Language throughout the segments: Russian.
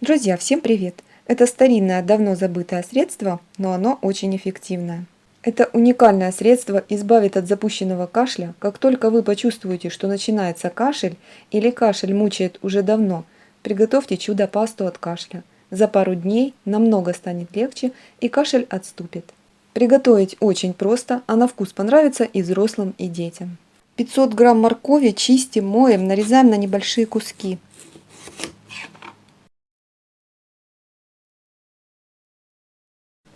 Друзья, всем привет! Это старинное, давно забытое средство, но оно очень эффективное. Это уникальное средство избавит от запущенного кашля, как только вы почувствуете, что начинается кашель или кашель мучает уже давно. Приготовьте чудо-пасту от кашля. За пару дней намного станет легче и кашель отступит. Приготовить очень просто, а на вкус понравится и взрослым, и детям. 500 грамм моркови чистим, моем, нарезаем на небольшие куски.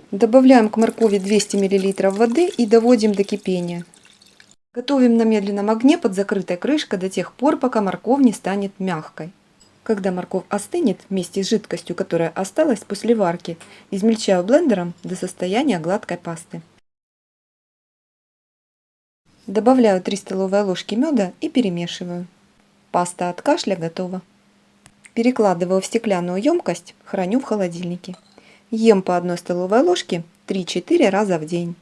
Добавляем к моркови 200 мл воды и доводим до кипения. Готовим на медленном огне под закрытой крышкой до тех пор, пока морковь не станет мягкой. Когда морковь остынет вместе с жидкостью, которая осталась после варки, измельчаю блендером до состояния гладкой пасты. Добавляю 3 столовые ложки меда и перемешиваю. Паста от кашля готова. Перекладываю в стеклянную емкость, храню в холодильнике. Ем по 1 столовой ложке 3-4 раза в день.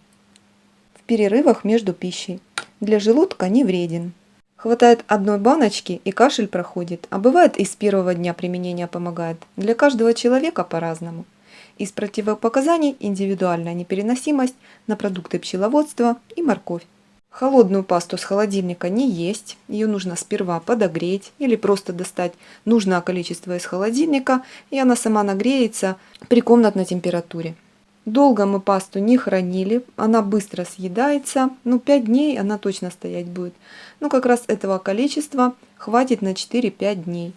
В перерывах между пищей. Для желудка не вреден. Хватает одной баночки и кашель проходит, а бывает и с первого дня применения помогает. Для каждого человека по-разному. Из противопоказаний индивидуальная непереносимость на продукты пчеловодства и морковь. Холодную пасту с холодильника не есть, ее нужно сперва подогреть или просто достать нужное количество из холодильника, и она сама нагреется при комнатной температуре. Долго мы пасту не хранили, она быстро съедается, 5 дней она точно стоять будет. Как раз этого количества хватит на 4-5 дней.